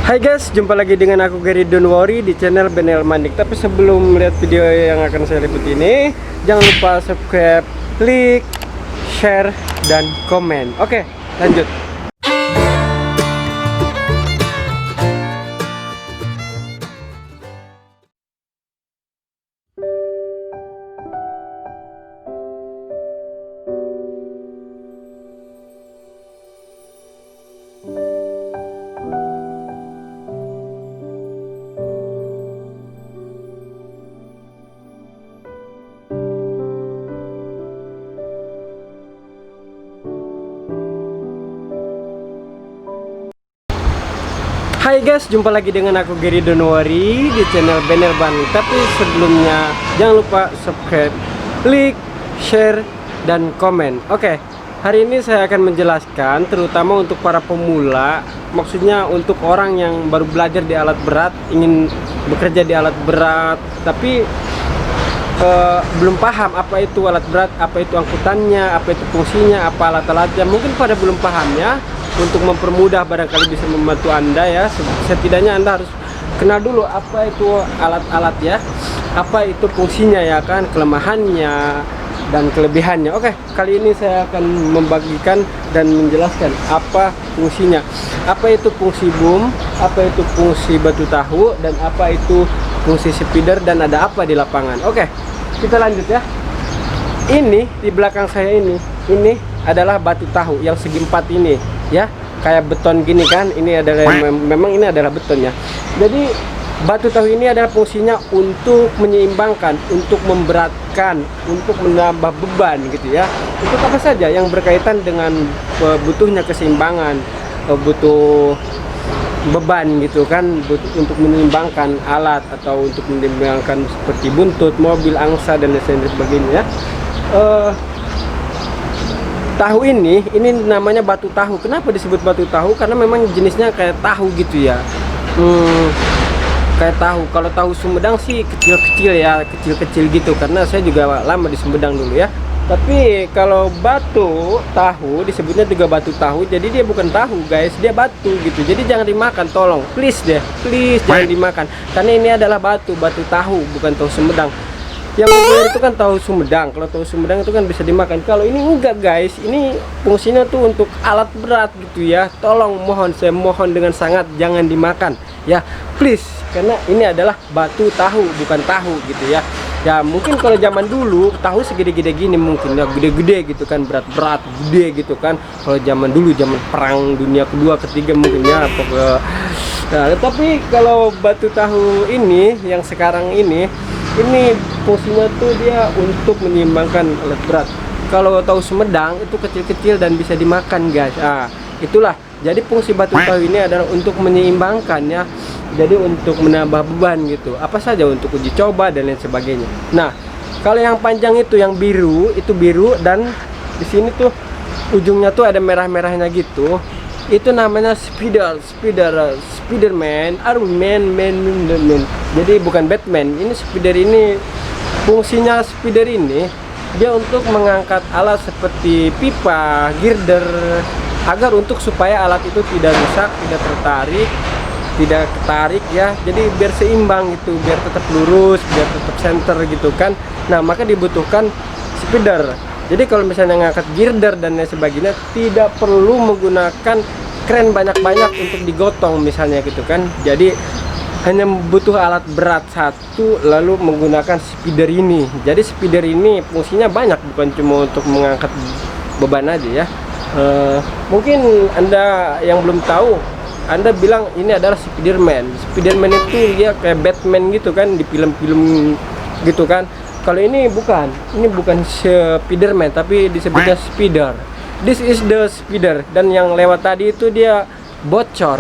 Hai guys, jumpa lagi dengan aku Gary Don't Worry di channel Benel Mandik. Tapi sebelum melihat video yang akan saya lihat ini, jangan lupa subscribe, klik, share, dan komen. Oke, lanjut. Hai guys, jumpa lagi dengan aku Gary Don't Worry di channel Benel Mandik. Tapi sebelumnya jangan lupa subscribe, klik, share, dan komen. Oke, hari ini saya akan menjelaskan terutama untuk para pemula. Maksudnya untuk orang yang baru belajar di alat berat, ingin bekerja di alat berat, tapi belum paham apa itu alat berat, apa itu angkutannya, apa itu fungsinya, apa alat-alatnya. Mungkin pada belum pahamnya. Untuk mempermudah barangkali bisa membantu Anda ya, setidaknya Anda harus kenal dulu apa itu alat-alat ya, apa itu fungsinya ya kan, kelemahannya dan kelebihannya. Oke, kali ini saya akan membagikan dan menjelaskan apa fungsinya, apa itu fungsi boom, apa itu fungsi batu tahu, dan apa itu fungsi speeder, dan ada apa di lapangan. Oke, kita lanjut ya. Ini di belakang saya ini adalah batu tahu yang segi empat ini ya, kayak beton gini kan. Ini adalah memang ini adalah beton ya. Jadi batu tahu ini adalah fungsinya untuk menyeimbangkan, untuk memberatkan, untuk menambah beban gitu ya. Untuk apa saja yang berkaitan dengan butuhnya keseimbangan, butuh beban gitu kan, untuk menyeimbangkan alat atau untuk menyeimbangkan seperti buntut mobil, angsa, dan lain sebagainya. Tahu ini namanya batu tahu. Kenapa disebut batu tahu? Karena memang jenisnya kayak tahu gitu ya. Kayak tahu. Kalau tahu Sumedang sih kecil-kecil ya, kecil-kecil gitu. Karena saya juga lama di Sumedang dulu ya. Tapi kalau batu tahu disebutnya juga batu tahu. Jadi dia bukan tahu guys, dia batu gitu. Jadi jangan dimakan, tolong, please deh, please jangan dimakan. Karena ini adalah batu tahu, bukan tahu Sumedang. Yang populer itu kan tahu Sumedang. Kalau tahu Sumedang itu kan bisa dimakan. Kalau ini enggak guys, ini fungsinya tuh untuk alat berat gitu ya. Tolong, mohon, saya mohon dengan sangat jangan dimakan ya, please. Karena ini adalah batu tahu, bukan tahu gitu ya. Ya mungkin kalau zaman dulu tahu segede-gede gini, mungkin ya gede-gede gitu kan, berat-berat gede gitu kan. Kalau zaman dulu, zaman perang dunia kedua ketiga mungkin ya. Nah, tapi kalau batu tahu ini yang sekarang ini fungsinya tuh dia untuk menyeimbangkan alat berat. Kalau tahu Sumedang itu kecil-kecil dan bisa dimakan guys. Itulah. Jadi fungsi batu tahu ini adalah untuk menyeimbangkan ya. Jadi untuk menambah beban gitu. Apa saja untuk uji coba dan lain sebagainya. Nah, kalau yang panjang itu yang biru, itu biru, dan di sini tuh ujungnya tuh ada merah-merahnya gitu. Itu namanya Spiderman, Man. Jadi bukan Batman. Ini Spider ini fungsinya Spider ini dia untuk mengangkat alat seperti pipa, girder, agar untuk supaya alat itu tidak rusak, tidak ketarik ya. Jadi biar seimbang gitu, biar tetap lurus, biar tetap center gitu kan. Nah, maka dibutuhkan spider. Jadi kalau misalnya ngangkat girder dan lain sebagainya, tidak perlu menggunakan kren banyak-banyak untuk digotong misalnya gitu kan. Jadi hanya butuh alat berat satu lalu menggunakan spider ini. Jadi spider ini fungsinya banyak, bukan cuma untuk mengangkat beban aja ya. Mungkin Anda yang belum tahu, Anda bilang ini adalah Spiderman. Spiderman itu ya kayak Batman gitu kan, di film-film gitu kan. Kalau ini bukan Spiderman, tapi disebutnya Spider. This is the Spider. Dan yang lewat tadi itu dia bocor.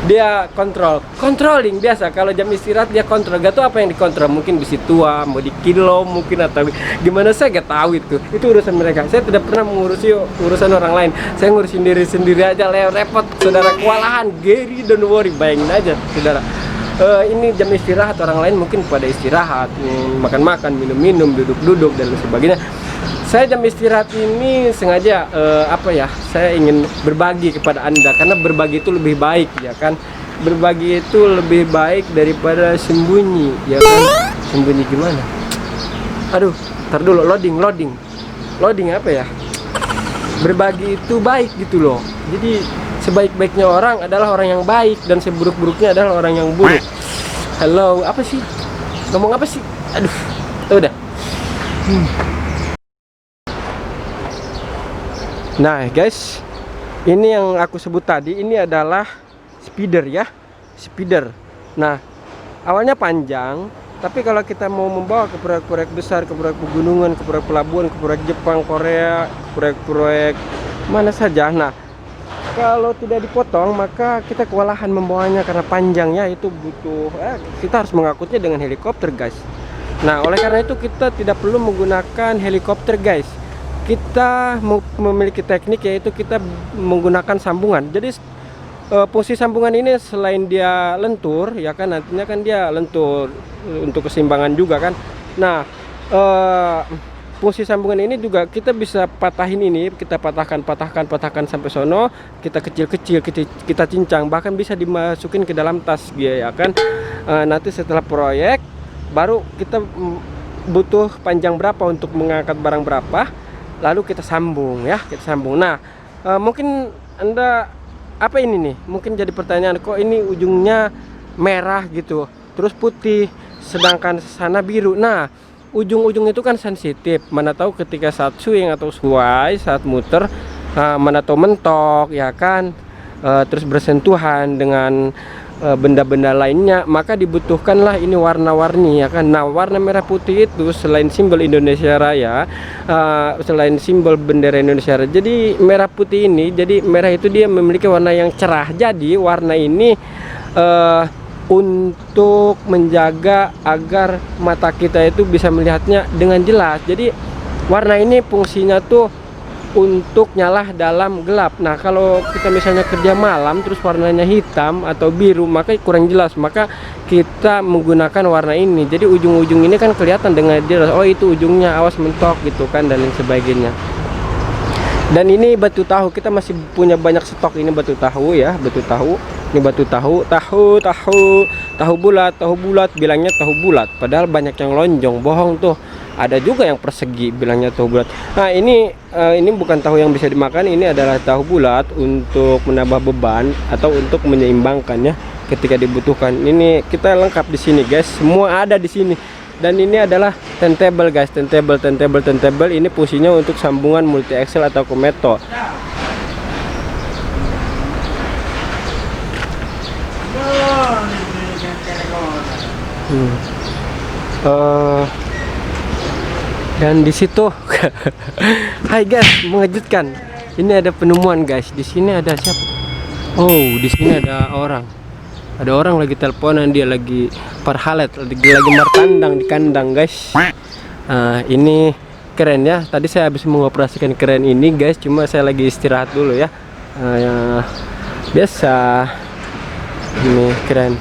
Dia controlling biasa. Kalau jam istirahat dia kontrol. Gak tahu apa yang dikontrol. Mungkin besi tua, mau di kilo mungkin, atau gimana, saya gak tahu itu urusan mereka. Saya tidak pernah mengurusi urusan orang lain. Saya ngurusin diri sendiri aja, repot saudara. Kewalahan. Gary Don't Worry, bayangin aja saudara. Ini jam istirahat, orang lain mungkin pada istirahat, makan-makan, minum-minum, duduk-duduk dan sebagainya. Saya jam istirahat ini sengaja apa ya? Saya ingin berbagi kepada Anda karena berbagi itu lebih baik ya kan. Berbagi itu lebih baik daripada sembunyi ya kan. Sembunyi gimana? Aduh, ntar dulu loading apa ya? Berbagi itu baik gitu loh. Jadi sebaik-baiknya orang adalah orang yang baik dan seburuk-buruknya adalah orang yang buruk. Halo, apa sih? Ngomong apa sih? Aduh, udah. Nah guys, ini yang aku sebut tadi, ini adalah speeder ya, speeder. Nah, awalnya panjang, tapi kalau kita mau membawa ke proyek-proyek besar, ke proyek pegunungan, ke proyek pelabuhan, ke proyek Jepang, Korea, proyek-proyek mana saja. Nah, kalau tidak dipotong, maka kita kewalahan membawanya karena panjangnya itu butuh, kita harus mengangkutnya dengan helikopter guys. Nah, oleh karena itu kita tidak perlu menggunakan helikopter guys. Kita memiliki teknik yaitu kita menggunakan sambungan. Jadi fungsi sambungan ini selain dia lentur ya kan, nantinya kan dia lentur untuk keseimbangan juga kan. Nah fungsi sambungan ini juga kita bisa patahin, ini kita patahkan sampai sono, kita kecil-kecil, kita cincang, bahkan bisa dimasukin ke dalam tas dia ya kan. Nanti setelah proyek baru kita butuh panjang berapa untuk mengangkat barang berapa, lalu kita sambung ya, kita sambung. Nah mungkin Anda apa ini nih, mungkin jadi pertanyaan, kok ini ujungnya merah gitu terus putih sedangkan sana biru. Nah, ujung-ujung itu kan sensitif, mana tahu ketika saat swing atau sway, saat muter, mana tahu mentok ya kan, terus bersentuhan dengan benda-benda lainnya, maka dibutuhkanlah ini warna-warni ya kan. Nah, warna merah putih itu selain simbol Indonesia Raya, selain simbol bendera Indonesia Raya, jadi merah putih ini, jadi merah itu dia memiliki warna yang cerah. Jadi warna ini untuk menjaga agar mata kita itu bisa melihatnya dengan jelas. Jadi warna ini fungsinya tuh untuk nyala dalam gelap. Nah, kalau kita misalnya kerja malam terus warnanya hitam atau biru, maka kurang jelas. Maka kita menggunakan warna ini. Jadi ujung-ujung ini kan kelihatan dengan jelas. Oh, itu ujungnya, awas mentok gitu kan, dan lain sebagainya. Dan ini batu tahu, kita masih punya banyak stok ini batu tahu ya, batu tahu. Ini batu tahu bulat, bilangnya tahu bulat. Padahal banyak yang lonjong, bohong tuh. Ada juga yang persegi bilangnya tahu bulat. Nah, ini bukan tahu yang bisa dimakan, ini adalah tahu bulat untuk menambah beban atau untuk menyeimbangkannya ketika dibutuhkan. Ini kita lengkap di sini guys, semua ada di sini. Dan ini adalah turntable guys, turntable. Ini fungsinya untuk sambungan multi axle atau kometo. Dan di situ hai guys, mengejutkan. Ini ada penemuan guys. Di sini ada siapa? Oh, di sini ada orang. Ada orang lagi teleponan, dia lagi parhalet, lagi martandang di kandang guys. Ini keren ya. Tadi saya habis mengoperasikan keren ini guys, cuma saya lagi istirahat dulu ya. Biasa. Ini keren.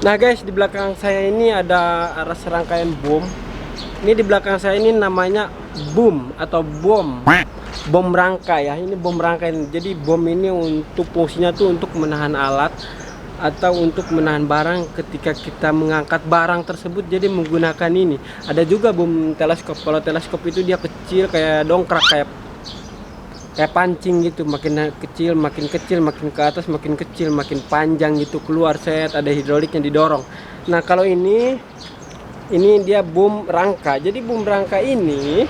Nah guys, di belakang saya ini ada serangkaian bom. Ini di belakang saya ini namanya boom atau bom rangka ya. Ini bom rangka ini. Jadi bom ini untuk fungsinya tuh untuk menahan alat atau untuk menahan barang ketika kita mengangkat barang tersebut. Jadi menggunakan ini. Ada juga bom teleskop. Kalau teleskop itu dia kecil kayak dongkrak, kayak pancing gitu, makin kecil, makin ke atas, makin kecil, makin panjang gitu keluar, set, ada hidroliknya didorong. Nah, kalau ini dia boom rangka. Jadi boom rangka ini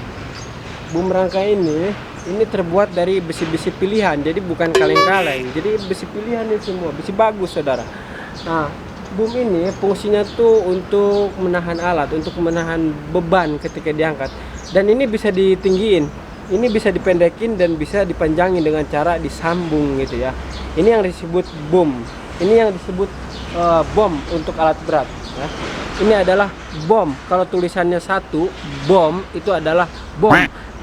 terbuat dari besi-besi pilihan. Jadi bukan kaleng-kaleng. Jadi besi pilihan ini semua, besi bagus, saudara. Nah, boom ini fungsinya tuh untuk menahan alat, untuk menahan beban ketika diangkat. Dan ini bisa ditinggiin. Ini bisa dipendekin dan bisa dipanjangin dengan cara disambung gitu ya. Ini yang disebut boom. Ini yang disebut bom untuk alat berat ya. Ini adalah bom. Kalau tulisannya 1 bom itu adalah bom.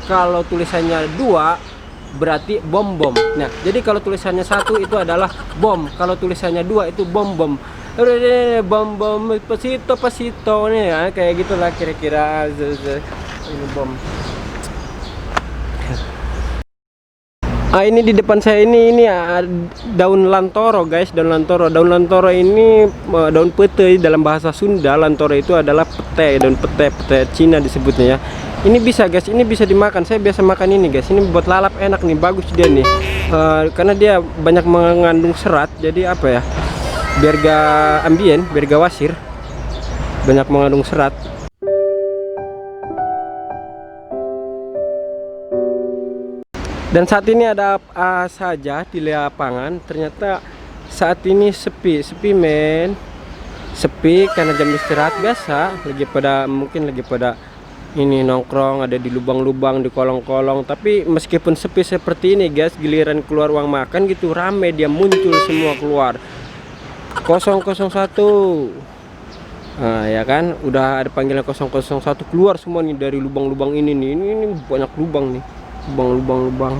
Kalau tulisannya 2 berarti bom. Nah, jadi kalau tulisannya 1 itu adalah bom, kalau tulisannya 2 itu bom. Bom pasito nih ya, kayak gitulah kira-kira. Ini bom. Ini di depan saya ini daun lantoro guys, daun lantoro. Daun lantoro ini daun pete dalam bahasa Sunda. Lantoro itu adalah pete, daun pete Cina disebutnya ya. Ini bisa guys, ini bisa dimakan. Saya biasa makan ini guys. Ini buat lalap enak nih, bagus dia nih. Karena dia banyak mengandung serat. Jadi apa ya? Biar gak ambien, biar gak wasir. Banyak mengandung serat. Dan saat ini ada apa saja di lapangan. Ternyata saat ini sepi men, sepi karena jam istirahat biasa. Mungkin lagi pada ini nongkrong, ada di lubang-lubang, di kolong-kolong. Tapi meskipun sepi seperti ini guys, giliran keluar uang makan gitu rame, dia muncul semua keluar. 001. Nah ya kan, udah ada panggilan 001 keluar semua nih dari lubang-lubang ini nih. Ini banyak lubang nih, lubang.